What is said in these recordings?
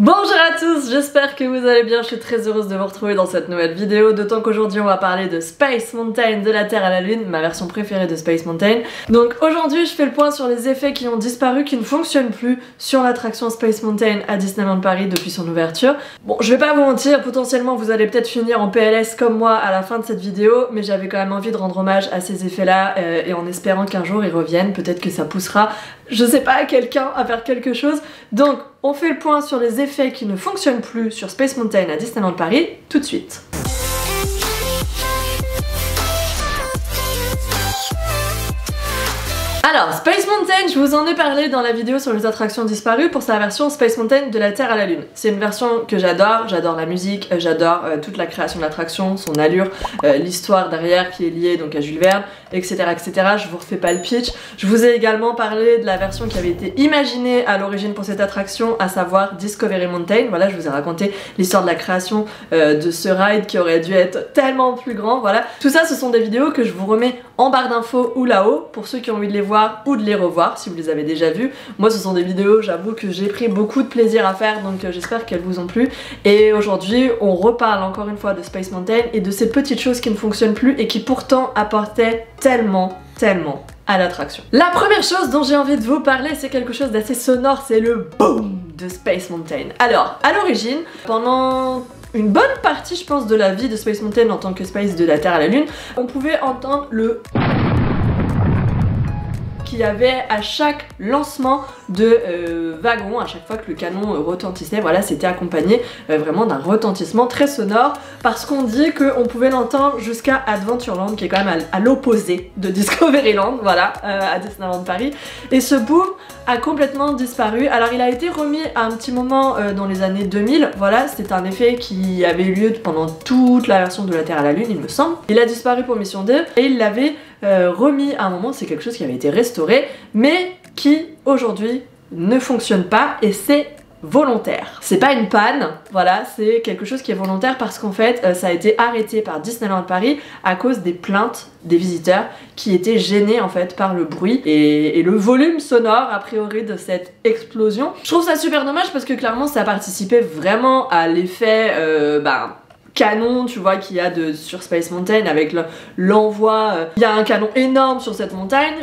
Bonjour à tous, j'espère que vous allez bien, je suis très heureuse de vous retrouver dans cette nouvelle vidéo, d'autant qu'aujourd'hui on va parler de Space Mountain de la Terre à la Lune, ma version préférée de Space Mountain. Donc aujourd'hui je fais le point sur les effets qui ont disparu, qui ne fonctionnent plus sur l'attraction Space Mountain à Disneyland Paris depuis son ouverture. Bon, je vais pas vous mentir, potentiellement vous allez peut-être finir en PLS comme moi à la fin de cette vidéo, mais j'avais quand même envie de rendre hommage à ces effets-là et en espérant qu'un jour ils reviennent, peut-être que ça poussera, je sais pas, quelqu'un à faire quelque chose. Donc on fait le point sur les effets qui ne fonctionnent plus sur Space Mountain à Disneyland Paris tout de suite. Alors, Space Mountain, je vous en ai parlé dans la vidéo sur les attractions disparues pour sa version Space Mountain de la Terre à la Lune. C'est une version que j'adore la musique, j'adore toute la création de l'attraction, son allure, l'histoire derrière qui est liée donc à Jules Verne, etc. etc. Je vous refais pas le pitch. Je vous ai également parlé de la version qui avait été imaginée à l'origine pour cette attraction, à savoir Discovery Mountain. Voilà, je vous ai raconté l'histoire de la création de ce ride qui aurait dû être tellement plus grand, voilà. Tout ça, ce sont des vidéos que je vous remets en barre d'infos ou là-haut, pour ceux qui ont envie de les voir ou de les revoir si vous les avez déjà vus. Moi ce sont des vidéos, j'avoue que j'ai pris beaucoup de plaisir à faire, donc j'espère qu'elles vous ont plu. Et aujourd'hui on reparle encore une fois de Space Mountain et de ces petites choses qui ne fonctionnent plus et qui pourtant apportaient tellement à l'attraction. La première chose dont j'ai envie de vous parler, c'est quelque chose d'assez sonore, c'est le BOOM de Space Mountain. Alors, à l'origine, pendant une bonne partie je pense de la vie de Space Mountain en tant que Space de la Terre à la Lune, on pouvait entendre le qu'il y avait à chaque lancement de wagon, à chaque fois que le canon retentissait, voilà, c'était accompagné vraiment d'un retentissement très sonore, parce qu'on dit qu'on pouvait l'entendre jusqu'à Adventureland, qui est quand même à l'opposé de Discoveryland, voilà, à Disneyland Paris, et ce boom a complètement disparu. Alors il a été remis à un petit moment dans les années 2000, voilà, c'est un effet qui avait eu lieu pendant toute la version de la Terre à la Lune, il me semble. Il a disparu pour Mission 2, et il l'avait remis à un moment, c'est quelque chose qui avait été restauré, mais qui aujourd'hui ne fonctionne pas, et c'est volontaire. C'est pas une panne, voilà, c'est quelque chose qui est volontaire parce qu'en fait ça a été arrêté par Disneyland Paris à cause des plaintes des visiteurs qui étaient gênés en fait par le bruit et le volume sonore a priori de cette explosion. Je trouve ça super dommage parce que clairement ça participait vraiment à l'effet canon, tu vois, qu'il y a sur Space Mountain avec l'envoi. Il y a un canon énorme sur cette montagne,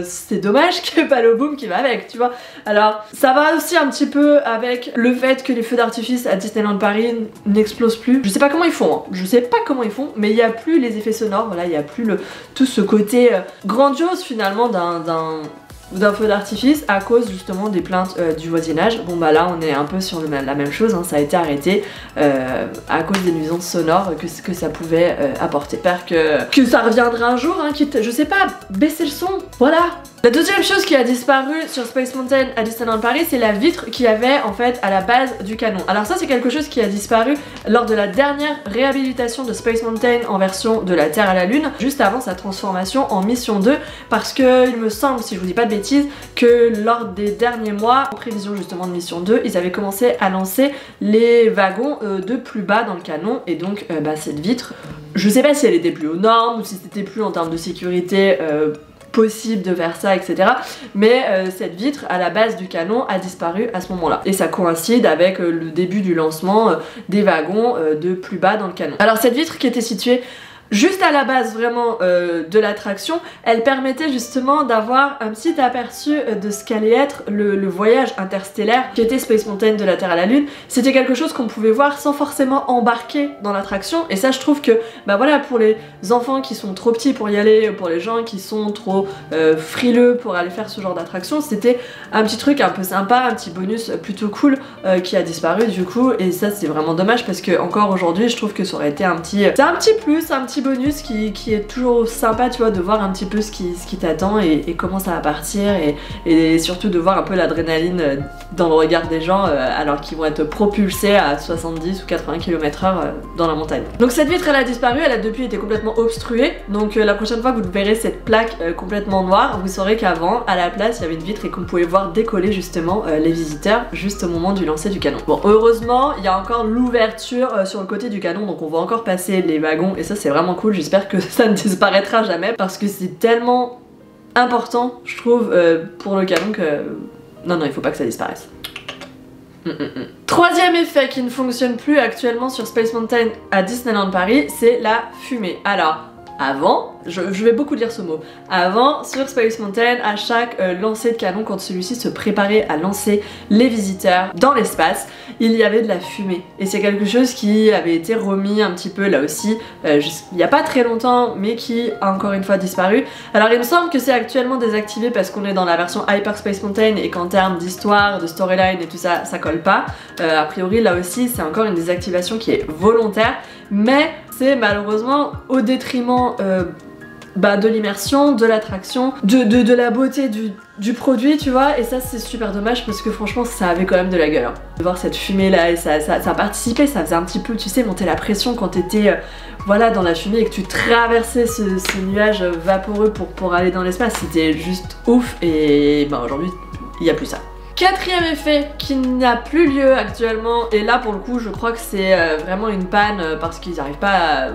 c'est dommage qu'il n'y ait pas le boom qui va avec, tu vois. Alors ça va aussi un petit peu avec le fait que les feux d'artifice à Disneyland Paris n'explosent plus. Je sais pas comment ils font, hein. Je sais pas comment ils font, mais il n'y a plus les effets sonores, voilà, il n'y a plus tout ce côté grandiose finalement d'un feu d'artifice à cause justement des plaintes du voisinage. Bon bah là on est un peu sur la même chose, hein. Ça a été arrêté à cause des nuisances sonores que ça pouvait apporter. J'espère que ça reviendra un jour, hein, quitte, je sais pas, baisser le son, voilà. La deuxième chose qui a disparu sur Space Mountain à Disneyland Paris, c'est la vitre qu'il y avait en fait à la base du canon. Alors ça c'est quelque chose qui a disparu lors de la dernière réhabilitation de Space Mountain en version de la Terre à la Lune, juste avant sa transformation en Mission 2, parce que il me semble, si je vous dis pas de bêtises, que lors des derniers mois, en prévision justement de Mission 2, ils avaient commencé à lancer les wagons de plus bas dans le canon, et donc cette vitre, je sais pas si elle était plus aux normes ou si c'était plus en termes de sécurité possible de faire ça, etc. Mais cette vitre à la base du canon a disparu à ce moment-là. Et ça coïncide avec le début du lancement des wagons de plus bas dans le canon. Alors cette vitre qui était située juste à la base vraiment de l'attraction, elle permettait justement d'avoir un petit aperçu de ce qu'allait être le voyage interstellaire qui était Space Mountain de la Terre à la Lune. C'était quelque chose qu'on pouvait voir sans forcément embarquer dans l'attraction, et ça je trouve que bah voilà, pour les enfants qui sont trop petits pour y aller, pour les gens qui sont trop frileux pour aller faire ce genre d'attraction, c'était un petit truc un peu sympa, un petit bonus plutôt cool qui a disparu du coup, et ça c'est vraiment dommage parce que encore aujourd'hui je trouve que ça aurait été un petit plus, un petit bonus qui est toujours sympa, tu vois, de voir un petit peu ce qui t'attend et comment ça va partir, et surtout de voir un peu l'adrénaline dans le regard des gens alors qu'ils vont être propulsés à 70 ou 80 km/h dans la montagne. Donc cette vitre elle a disparu, elle a depuis été complètement obstruée, donc la prochaine fois que vous verrez cette plaque complètement noire, vous saurez qu'avant à la place il y avait une vitre et qu'on pouvait voir décoller justement les visiteurs juste au moment du lancer du canon. Bon, heureusement il y a encore l'ouverture sur le côté du canon, donc on va encore passer les wagons, et ça c'est vraiment cool. J'espère que ça ne disparaîtra jamais parce que c'est tellement important, je trouve, pour le canon que non, il faut pas que ça disparaisse. Troisième effet qui ne fonctionne plus actuellement sur Space Mountain à Disneyland Paris, c'est la fumée. Alors, avant, je vais beaucoup dire ce mot, avant sur Space Mountain, à chaque lancer de canon, quand celui-ci se préparait à lancer les visiteurs dans l'espace, il y avait de la fumée. Et c'est quelque chose qui avait été remis un petit peu là aussi, il n'y a pas très longtemps, mais qui a encore une fois disparu. Alors il me semble que c'est actuellement désactivé parce qu'on est dans la version Hyper Space Mountain et qu'en termes d'histoire, de storyline et tout ça, ça colle pas. A priori là aussi c'est encore une désactivation qui est volontaire, mais c'est malheureusement au détriment de l'immersion, de l'attraction, de la beauté du produit, tu vois, et ça c'est super dommage parce que franchement ça avait quand même de la gueule. Hein. De voir cette fumée là, et ça participait, ça faisait un petit peu, tu sais, monter la pression quand t'étais voilà, dans la fumée et que tu traversais ce nuage vaporeux pour aller dans l'espace, c'était juste ouf, et aujourd'hui il n'y a plus ça. Quatrième effet qui n'a plus lieu actuellement, et là pour le coup je crois que c'est vraiment une panne parce qu'ils n'arrivent pas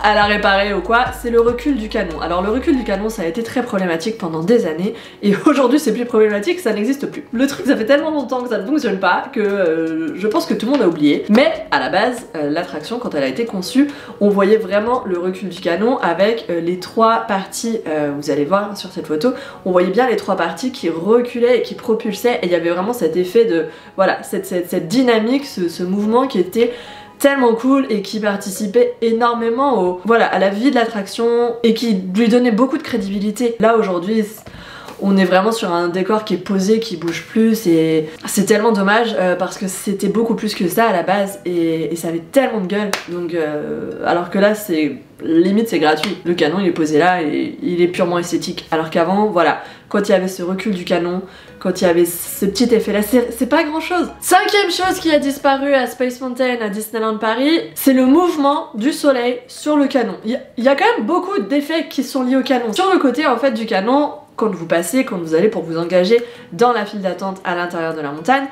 à la réparer ou quoi, c'est le recul du canon. Alors le recul du canon ça a été très problématique pendant des années et aujourd'hui c'est plus problématique, ça n'existe plus. Le truc ça fait tellement longtemps que ça ne fonctionne pas que je pense que tout le monde a oublié. Mais à la base, l'attraction quand elle a été conçue, on voyait vraiment le recul du canon avec les trois parties, vous allez voir sur cette photo, on voyait bien les trois parties qui reculaient et qui propulsaient et il y avait vraiment cet effet de, voilà, cette dynamique, ce mouvement qui était tellement cool et qui participait énormément à la vie de l'attraction et qui lui donnait beaucoup de crédibilité. Là aujourd'hui on est vraiment sur un décor qui est posé, qui bouge plus et c'est tellement dommage parce que c'était beaucoup plus que ça à la base et ça avait tellement de gueule. Donc alors que là c'est limite c'est gratuit. Le canon il est posé là et il est purement esthétique. Alors qu'avant voilà, quand il y avait ce recul du canon, quand il y avait ce petit effet là, c'est pas grand chose. Cinquième chose qui a disparu à Space Mountain à Disneyland Paris, c'est le mouvement du soleil sur le canon. Il y a quand même beaucoup d'effets qui sont liés au canon. Sur le côté en fait du canon, quand vous passez, quand vous allez pour vous engager dans la file d'attente à l'intérieur de la montagne,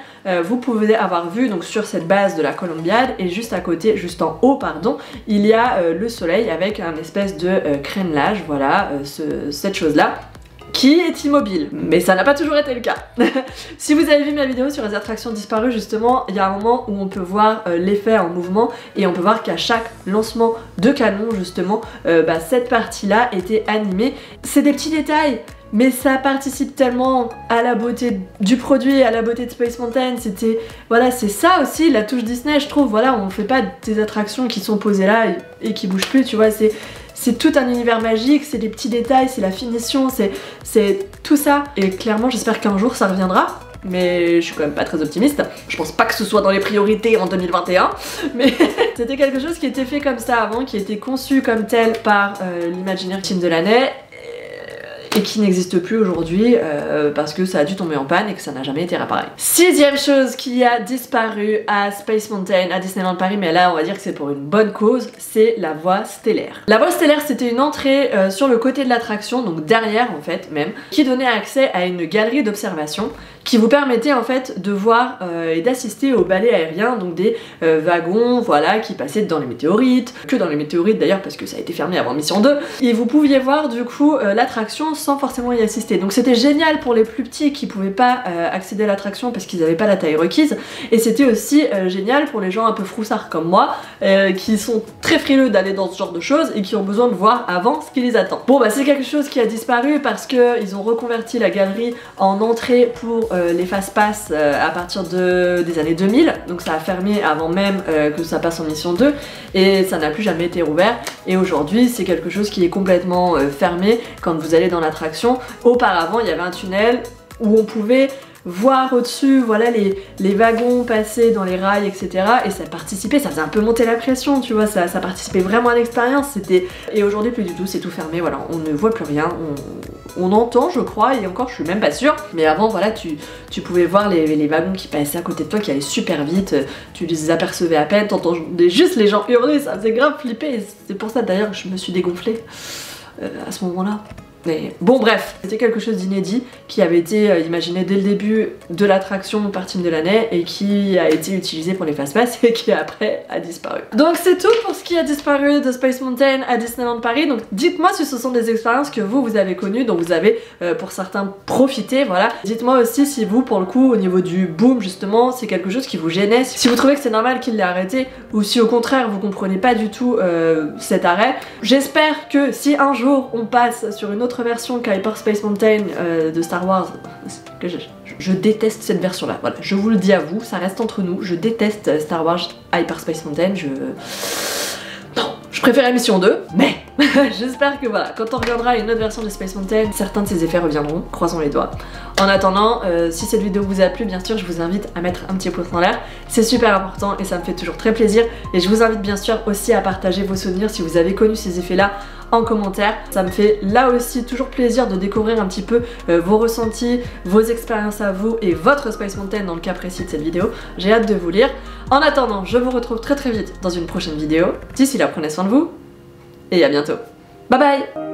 vous pouvez avoir vu donc sur cette base de la Columbiad et juste à côté, juste en haut pardon, il y a le soleil avec un espèce de crénelage, voilà, cette chose là qui est immobile, mais ça n'a pas toujours été le cas. Si vous avez vu ma vidéo sur les attractions disparues justement, il y a un moment où on peut voir l'effet en mouvement et on peut voir qu'à chaque lancement de canon justement, cette partie là était animée. C'est des petits détails, mais ça participe tellement à la beauté du produit, à la beauté de Space Mountain. C'était, voilà, c'est ça aussi la touche Disney je trouve, voilà, on fait pas des attractions qui sont posées là et qui bougent plus, tu vois, c'est tout un univers magique, c'est des petits détails, c'est la finition, c'est tout ça. Et clairement j'espère qu'un jour ça reviendra, mais je suis quand même pas très optimiste. Je pense pas que ce soit dans les priorités en 2021, mais c'était quelque chose qui était fait comme ça avant, qui était conçu comme tel par l'Imagineering Team de l'année et qui n'existe plus aujourd'hui parce que ça a dû tomber en panne et que ça n'a jamais été réparé. Sixième chose qui a disparu à Space Mountain, à Disneyland Paris, mais là on va dire que c'est pour une bonne cause, c'est la voie stellaire. La voie stellaire c'était une entrée sur le côté de l'attraction, donc derrière en fait même, qui donnait accès à une galerie d'observation qui vous permettait en fait de voir et d'assister au ballet aérien, donc des wagons voilà, qui passaient dans les météorites, que dans les météorites d'ailleurs parce que ça a été fermé avant Mission 2, et vous pouviez voir du coup l'attraction sans forcément y assister. Donc c'était génial pour les plus petits qui pouvaient pas accéder à l'attraction parce qu'ils n'avaient pas la taille requise, et c'était aussi génial pour les gens un peu froussards comme moi qui sont très frileux d'aller dans ce genre de choses et qui ont besoin de voir avant ce qui les attend. Bon bah c'est quelque chose qui a disparu parce que ils ont reconverti la galerie en entrée pour les fast-pass à partir des années 2000, donc ça a fermé avant même que ça passe en Mission 2 et ça n'a plus jamais été rouvert, et aujourd'hui c'est quelque chose qui est complètement fermé quand vous allez dans l'attraction. Auparavant il y avait un tunnel où on pouvait voir au-dessus, voilà, les wagons passer dans les rails, etc. Et ça participait, ça faisait un peu monter la pression, tu vois, ça participait vraiment à l'expérience. Et aujourd'hui plus du tout, c'est tout fermé, voilà, on ne voit plus rien, on entend je crois, et encore je suis même pas sûre. Mais avant voilà, tu pouvais voir les wagons qui passaient à côté de toi, qui allaient super vite, tu les apercevais à peine, t'entendais juste les gens hurler, ça faisait grave flipper. C'est pour ça d'ailleurs que je me suis dégonflée à ce moment-là. Mais bon bref, c'était quelque chose d'inédit qui avait été imaginé dès le début de l'attraction par Team Delaney et qui a été utilisé pour les Fast-Pass et qui après a disparu. Donc c'est tout pour ce qui a disparu de Space Mountain à Disneyland Paris. Donc dites-moi si ce sont des expériences que vous avez connues, dont vous avez pour certains profité, voilà. Dites-moi aussi si vous, pour le coup, au niveau du boom justement, c'est quelque chose qui vous gênait, si vous trouvez que c'est normal qu'il l'ait arrêté ou si au contraire vous comprenez pas du tout cet arrêt. J'espère que si un jour on passe sur une autre version qu'Hyperspace Mountain de Star Wars, que je déteste cette version là, voilà, je vous le dis à vous, ça reste entre nous, je déteste Star Wars Hyperspace Mountain, je préfère la mission 2, mais j'espère que voilà, quand on regardera une autre version de Space Mountain, certains de ces effets reviendront, croisons les doigts. En attendant, si cette vidéo vous a plu, bien sûr, je vous invite à mettre un petit pouce en l'air, c'est super important et ça me fait toujours très plaisir. Et je vous invite bien sûr aussi à partager vos souvenirs si vous avez connu ces effets-là en commentaire. Ça me fait là aussi toujours plaisir de découvrir un petit peu vos ressentis, vos expériences à vous et votre Space Mountain dans le cas précis de cette vidéo. J'ai hâte de vous lire. En attendant, je vous retrouve très vite dans une prochaine vidéo. D'ici là, prenez soin de vous et à bientôt. Bye bye!